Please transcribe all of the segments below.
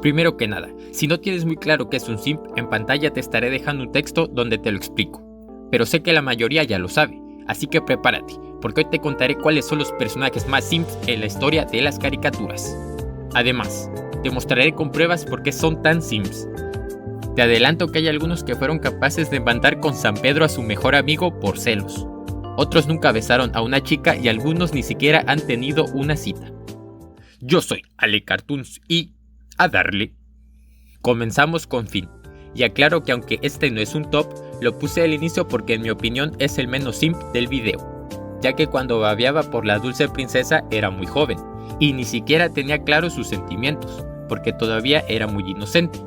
Primero que nada, si no tienes muy claro qué es un simp, en pantalla te estaré dejando un texto donde te lo explico. Pero sé que la mayoría ya lo sabe, así que prepárate, porque hoy te contaré cuáles son los personajes más simps en la historia de las caricaturas. Además, te mostraré con pruebas por qué son tan simps. Te adelanto que hay algunos que fueron capaces de mandar con San Pedro a su mejor amigo por celos. Otros nunca besaron a una chica y algunos ni siquiera han tenido una cita. Yo soy Ale Cartoons y a darle. Comenzamos con Finn. Y aclaro que aunque este no es un top, lo puse al inicio porque en mi opinión es el menos simp del video, ya que cuando babeaba por la dulce princesa era muy joven y ni siquiera tenía claros sus sentimientos, porque todavía era muy inocente.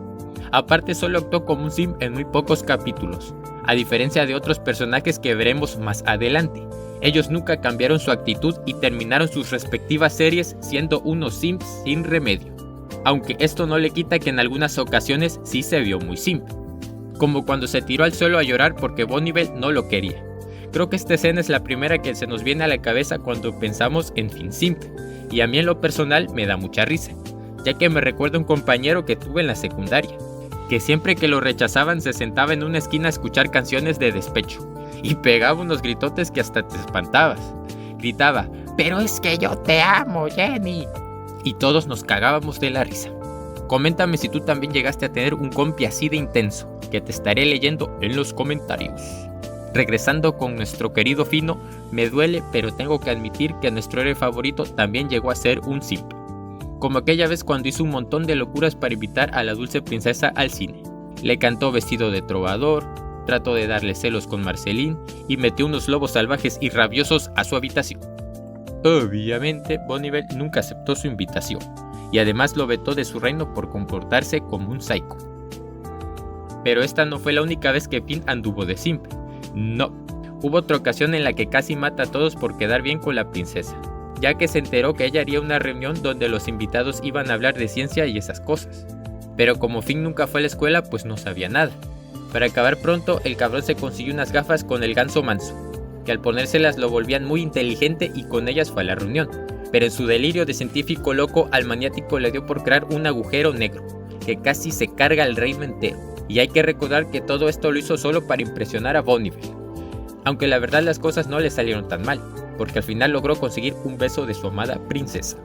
Aparte solo actuó como un simp en muy pocos capítulos, a diferencia de otros personajes que veremos más adelante. Ellos nunca cambiaron su actitud y terminaron sus respectivas series siendo unos simps sin remedio. Aunque esto no le quita que en algunas ocasiones sí se vio muy simp, como cuando se tiró al suelo a llorar porque Bonnivel no lo quería. Creo que esta escena es la primera que se nos viene a la cabeza cuando pensamos en Finn simp, y a mí en lo personal me da mucha risa, ya que me recuerda a un compañero que tuve en la secundaria, que siempre que lo rechazaban se sentaba en una esquina a escuchar canciones de despecho, y pegaba unos gritotes que hasta te espantabas. Gritaba, "¡Pero es que yo te amo, Jenny!" Y todos nos cagábamos de la risa. Coméntame si tú también llegaste a tener un compi así de intenso, que te estaré leyendo en los comentarios. Regresando con nuestro querido Fino, me duele pero tengo que admitir que nuestro héroe favorito también llegó a ser un simp. Como aquella vez cuando hizo un montón de locuras para invitar a la dulce princesa al cine. Le cantó vestido de trovador, trató de darle celos con Marceline y metió unos lobos salvajes y rabiosos a su habitación. Obviamente, Bonnivel nunca aceptó su invitación, y además lo vetó de su reino por comportarse como un psycho. Pero esta no fue la única vez que Finn anduvo de simp. No, hubo otra ocasión en la que casi mata a todos por quedar bien con la princesa, ya que se enteró que ella haría una reunión donde los invitados iban a hablar de ciencia y esas cosas. Pero como Finn nunca fue a la escuela, pues no sabía nada. Para acabar pronto, el cabrón se consiguió unas gafas con el ganso manso, que al ponérselas lo volvían muy inteligente y con ellas fue a la reunión. Pero en su delirio de científico loco, al maniático le dio por crear un agujero negro, que casi se carga al reino entero. Y hay que recordar que todo esto lo hizo solo para impresionar a Bonnivel. Aunque la verdad las cosas no le salieron tan mal, porque al final logró conseguir un beso de su amada princesa.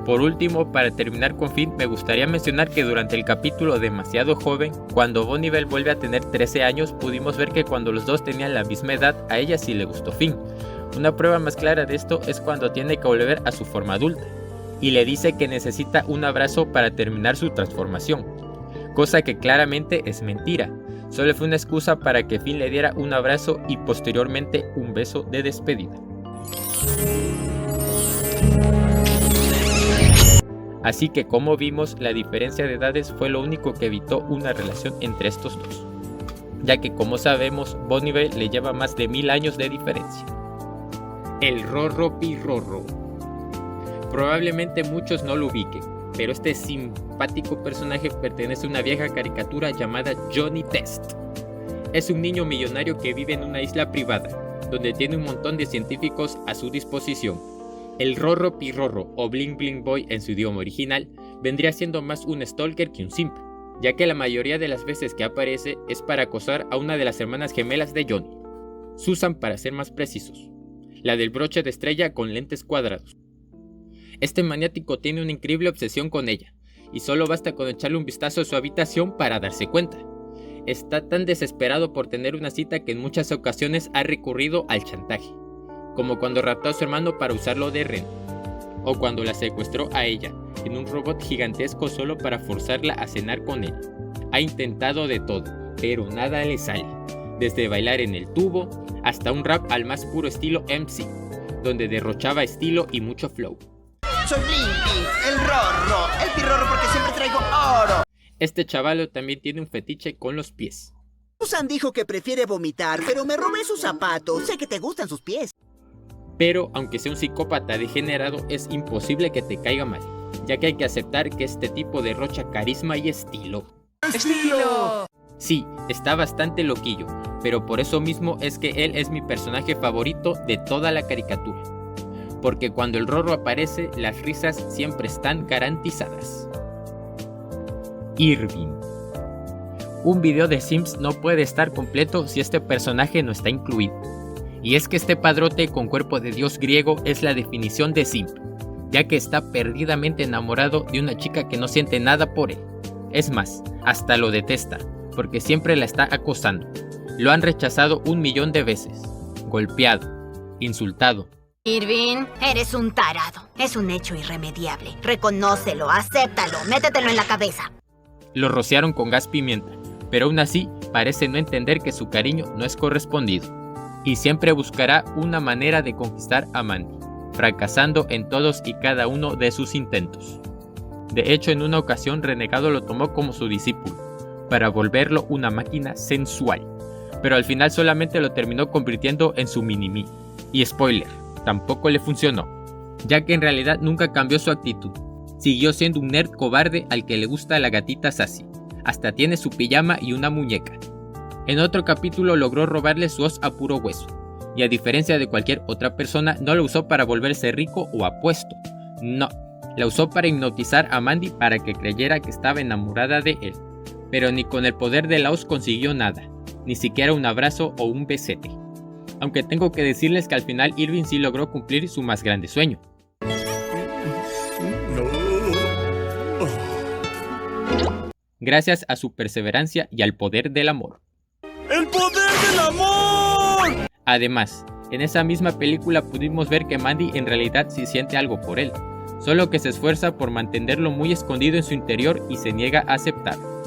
Por último, para terminar con Finn, me gustaría mencionar que durante el capítulo Demasiado Joven, cuando Bonnivel vuelve a tener 13 años, pudimos ver que cuando los dos tenían la misma edad, a ella sí le gustó Finn. Una prueba más clara de esto es cuando tiene que volver a su forma adulta, y le dice que necesita un abrazo para terminar su transformación, cosa que claramente es mentira. Solo fue una excusa para que Finn le diera un abrazo y posteriormente un beso de despedida. Así que como vimos, la diferencia de edades fue lo único que evitó una relación entre estos dos, ya que como sabemos, Bonnivel le lleva más de 1000 años de diferencia. El Rorro Pirorro. Probablemente muchos no lo ubiquen, pero este simpático personaje pertenece a una vieja caricatura llamada Johnny Test. Es un niño millonario que vive en una isla privada, donde tiene un montón de científicos a su disposición. El Rorro Pirorro, o Bling Bling Boy en su idioma original, vendría siendo más un stalker que un simp, ya que la mayoría de las veces que aparece es para acosar a una de las hermanas gemelas de Johnny, Susan para ser más precisos, la del broche de estrella con lentes cuadrados. Este maniático tiene una increíble obsesión con ella, y solo basta con echarle un vistazo a su habitación para darse cuenta. Está tan desesperado por tener una cita que en muchas ocasiones ha recurrido al chantaje, como cuando raptó a su hermano para usarlo de rehén, o cuando la secuestró a ella en un robot gigantesco solo para forzarla a cenar con él. Ha intentado de todo, pero nada le sale, desde bailar en el tubo hasta un rap al más puro estilo MC, donde derrochaba estilo y mucho flow. Soy Bling Bling, el Rorro, el Pirorro porque siempre traigo oro. Este chavalo también tiene un fetiche con los pies. Susan dijo que prefiere vomitar, pero me robé sus zapatos. Sé que te gustan sus pies. Pero aunque sea un psicópata degenerado, es imposible que te caiga mal, ya que hay que aceptar que este tipo derrocha carisma y estilo. ¡Estilo! Sí, está bastante loquillo, pero por eso mismo es que él es mi personaje favorito de toda la caricatura. porque cuando el Rorro aparece, las risas siempre están garantizadas. Irving. Un video de Sims no puede estar completo si este personaje no está incluido. Y es que este padrote con cuerpo de dios griego es la definición de Simp, ya que está perdidamente enamorado de una chica que no siente nada por él. Es más, hasta lo detesta, porque siempre la está acosando. Lo han rechazado 1.000.000 de veces, golpeado, insultado. Irving, eres un tarado. Es un hecho irremediable. Reconócelo, acéptalo, métetelo en la cabeza. Lo rociaron con gas pimienta, pero aún así parece no entender que su cariño no es correspondido. Y siempre buscará una manera de conquistar a Mandy, fracasando en todos y cada uno de sus intentos. De hecho, en una ocasión Renegado lo tomó como su discípulo, para volverlo una máquina sensual, pero al final solamente lo terminó convirtiendo en su mini-mí. Y spoiler, tampoco le funcionó, ya que en realidad nunca cambió su actitud. Siguió siendo un nerd cobarde al que le gusta la gatita Sassy, hasta tiene su pijama y una muñeca. En otro capítulo logró robarle su hoz a puro hueso, y a diferencia de cualquier otra persona no lo usó para volverse rico o apuesto, no, la usó para hipnotizar a Mandy para que creyera que estaba enamorada de él, pero ni con el poder de la hoz consiguió nada, ni siquiera un abrazo o un besete. Aunque tengo que decirles que al final Irving sí logró cumplir su más grande sueño. Gracias a su perseverancia y al poder del amor. ¡El poder del amor! Además, en esa misma película pudimos ver que Mandy en realidad sí siente algo por él, solo que se esfuerza por mantenerlo muy escondido en su interior y se niega a aceptarlo.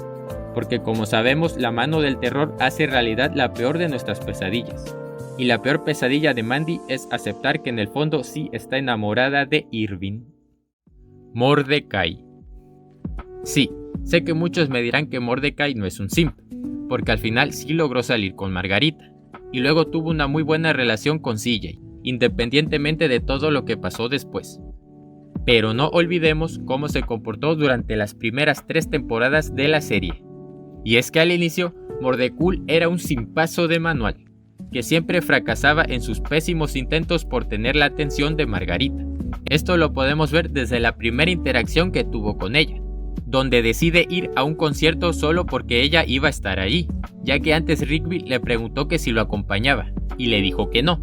Porque como sabemos, la mano del terror hace realidad la peor de nuestras pesadillas. Y la peor pesadilla de Mandy es aceptar que en el fondo sí está enamorada de Irving. Mordecai. Sí, sé que muchos me dirán que Mordecai no es un simp, porque al final sí logró salir con Margarita, y luego tuvo una muy buena relación con CJ, independientemente de todo lo que pasó después. Pero no olvidemos cómo se comportó durante las primeras 3 temporadas de la serie. Y es que al inicio, Mordecai era un simpazo de manual, que siempre fracasaba en sus pésimos intentos por tener la atención de Margarita. Esto lo podemos ver desde la primera interacción que tuvo con ella, donde decide ir a un concierto solo porque ella iba a estar ahí, ya que antes Rigby le preguntó que si lo acompañaba, y le dijo que no.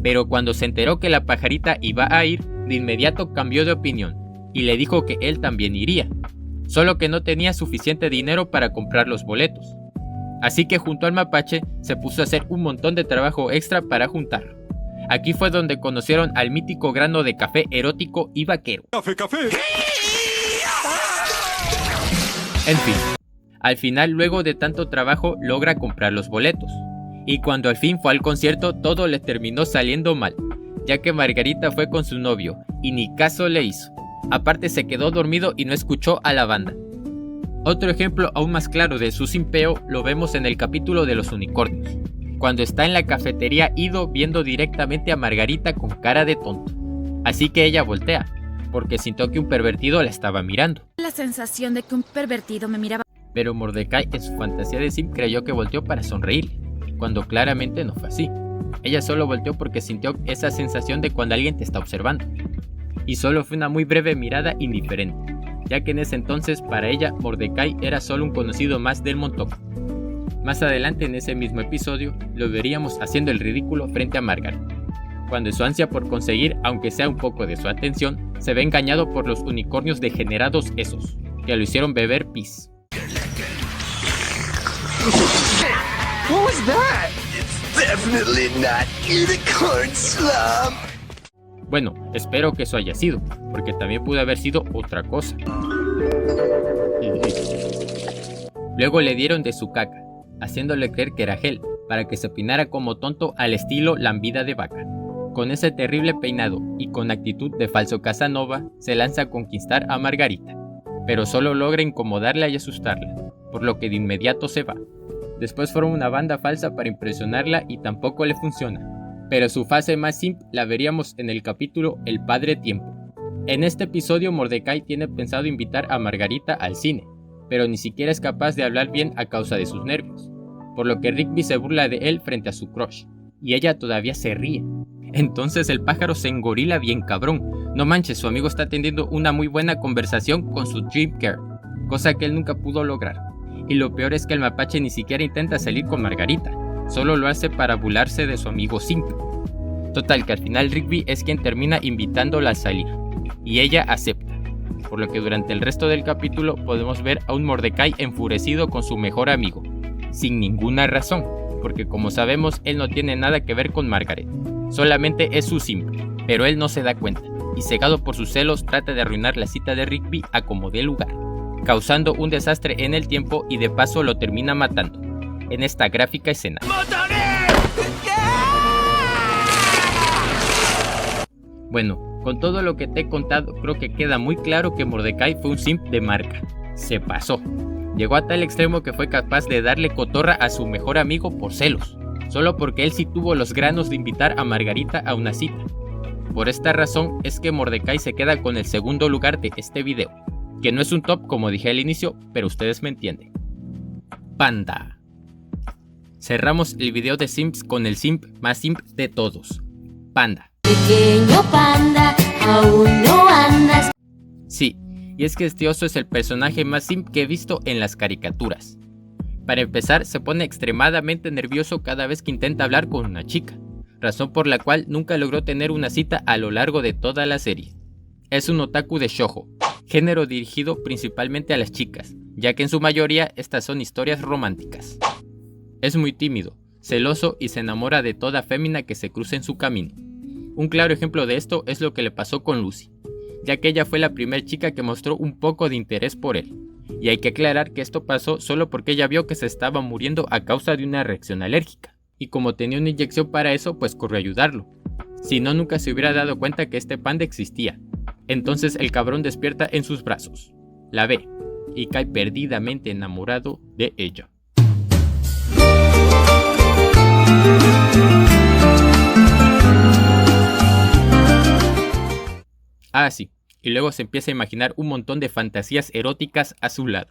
Pero cuando se enteró que la pajarita iba a ir, de inmediato cambió de opinión, y le dijo que él también iría, solo que no tenía suficiente dinero para comprar los boletos. Así que junto al mapache se puso a hacer un montón de trabajo extra para juntarlo. Aquí fue donde conocieron al mítico grano de café erótico y vaquero. ¡Café, café! En fin, al final luego de tanto trabajo logra comprar los boletos. Y cuando al fin fue al concierto todo le terminó saliendo mal, ya que Margarita fue con su novio y ni caso le hizo. Aparte se quedó dormido y no escuchó a la banda. Otro ejemplo aún más claro de su simpeo lo vemos en el capítulo de los unicornios, cuando está en la cafetería Ido viendo directamente a Margarita con cara de tonto. Así que ella voltea, porque sintió que un pervertido la estaba mirando. La sensación de que un pervertido me miraba. Pero Mordecai en su fantasía de Sim creyó que volteó para sonreírle, cuando claramente no fue así. Ella solo volteó porque sintió esa sensación de cuando alguien te está observando. Y solo fue una muy breve mirada indiferente, ya que en ese entonces para ella Mordecai era solo un conocido más del montón. Más adelante en ese mismo episodio lo veríamos haciendo el ridículo frente a Margaret, cuando en su ansia por conseguir aunque sea un poco de su atención, se ve engañado por los unicornios degenerados esos, que lo hicieron beber pis. What was that? It's definitely not unicorn slump. Bueno, espero que eso haya sido, porque también pudo haber sido otra cosa. Luego le dieron de su caca, haciéndole creer que era gel, para que se peinara como tonto al estilo lambida de vaca. Con ese terrible peinado y con actitud de falso Casanova, se lanza a conquistar a Margarita, pero solo logra incomodarla y asustarla, por lo que de inmediato se va. Después forma una banda falsa para impresionarla y tampoco le funciona. Pero su fase más simp la veríamos en el capítulo El Padre Tiempo. En este episodio Mordecai tiene pensado invitar a Margarita al cine, pero ni siquiera es capaz de hablar bien a causa de sus nervios, por lo que Rigby se burla de él frente a su crush, y ella todavía se ríe. Entonces el pájaro se engorila bien cabrón. No manches, su amigo está teniendo una muy buena conversación con su Dream Girl, cosa que él nunca pudo lograr. Y lo peor es que el mapache ni siquiera intenta salir con Margarita, solo lo hace para burlarse de su amigo Simp. Total, que al final Rigby es quien termina invitándola a salir, y ella acepta, por lo que durante el resto del capítulo podemos ver a un Mordecai enfurecido con su mejor amigo, sin ninguna razón, porque como sabemos él no tiene nada que ver con Margaret, solamente es su Simp, pero él no se da cuenta, y cegado por sus celos trata de arruinar la cita de Rigby a como dé lugar, causando un desastre en el tiempo y de paso lo termina matando, en esta gráfica escena. Bueno, con todo lo que te he contado, creo que queda muy claro que Mordecai fue un simp de marca. Se pasó. Llegó a tal extremo que fue capaz de darle cotorra a su mejor amigo por celos, solo porque él sí tuvo los granos de invitar a Margarita a una cita. Por esta razón es que Mordecai se queda con el segundo lugar de este video, que no es un top como dije al inicio, pero ustedes me entienden. Panda. Cerramos el video de simps con el simp más simp de todos, Panda. Pequeño panda, aún no andas. Sí, y es que este oso es el personaje más simp que he visto en las caricaturas. Para empezar, se pone extremadamente nervioso cada vez que intenta hablar con una chica, razón por la cual nunca logró tener una cita a lo largo de toda la serie. Es un otaku de shoujo, género dirigido principalmente a las chicas, ya que en su mayoría estas son historias románticas. Es muy tímido, celoso y se enamora de toda fémina que se cruce en su camino. Un claro ejemplo de esto es lo que le pasó con Lucy, ya que ella fue la primera chica que mostró un poco de interés por él. Y hay que aclarar que esto pasó solo porque ella vio que se estaba muriendo a causa de una reacción alérgica. Y como tenía una inyección para eso, pues corrió a ayudarlo. Si no, nunca se hubiera dado cuenta que este panda existía. Entonces el cabrón despierta en sus brazos, la ve y cae perdidamente enamorado de ella. Ah, sí, y luego se empieza a imaginar un montón de fantasías eróticas a su lado.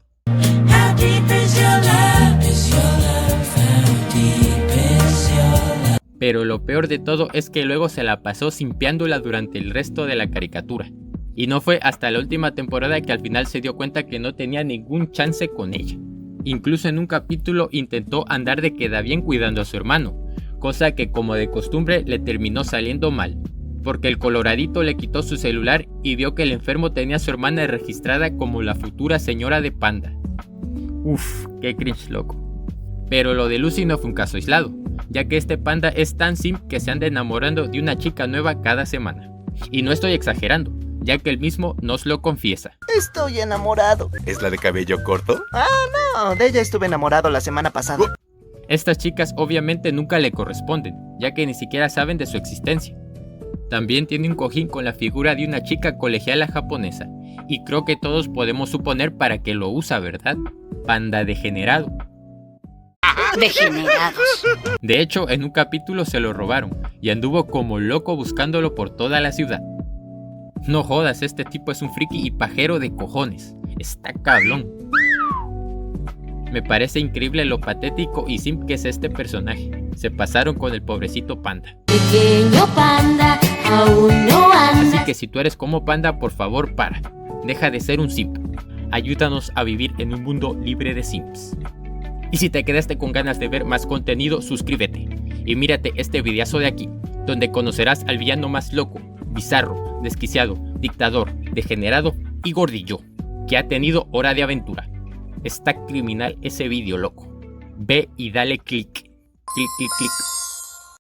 Pero lo peor de todo es que luego se la pasó simpiándola durante el resto de la caricatura. Y no fue hasta la última temporada que al final se dio cuenta que no tenía ningún chance con ella. Incluso en un capítulo intentó andar de queda bien cuidando a su hermano, cosa que como de costumbre le terminó saliendo mal, porque el coloradito le quitó su celular y vio que el enfermo tenía a su hermana registrada como la futura señora de Panda. Uff, qué cringe loco. Pero lo de Lucy no fue un caso aislado, ya que este panda es tan simp que se anda enamorando de una chica nueva cada semana. Y no estoy exagerando, ya que él mismo nos lo confiesa. Estoy enamorado. ¿Es la de cabello corto? No, de ella estuve enamorado la semana pasada. Estas chicas obviamente nunca le corresponden, ya que ni siquiera saben de su existencia. También tiene un cojín con la figura de una chica colegiala japonesa, y creo que todos podemos suponer para qué lo usa, ¿verdad? Panda degenerado. Degenerados. De hecho, en un capítulo se lo robaron, y anduvo como loco buscándolo por toda la ciudad. No jodas, este tipo es un friki y pajero de cojones. Está cabrón. Me parece increíble lo patético y simp que es este personaje. Se pasaron con el pobrecito panda. Pequeño panda, aún no andas. Así que si tú eres como Panda, por favor para. Deja de ser un simp. Ayúdanos a vivir en un mundo libre de simps. Y si te quedaste con ganas de ver más contenido, suscríbete. Y mírate este videazo de aquí, donde conocerás al villano más loco, bizarro, desquiciado, dictador, degenerado y gordillo, que ha tenido Hora de Aventura. Está criminal ese vídeo, loco. Ve y dale click. Click, click, click.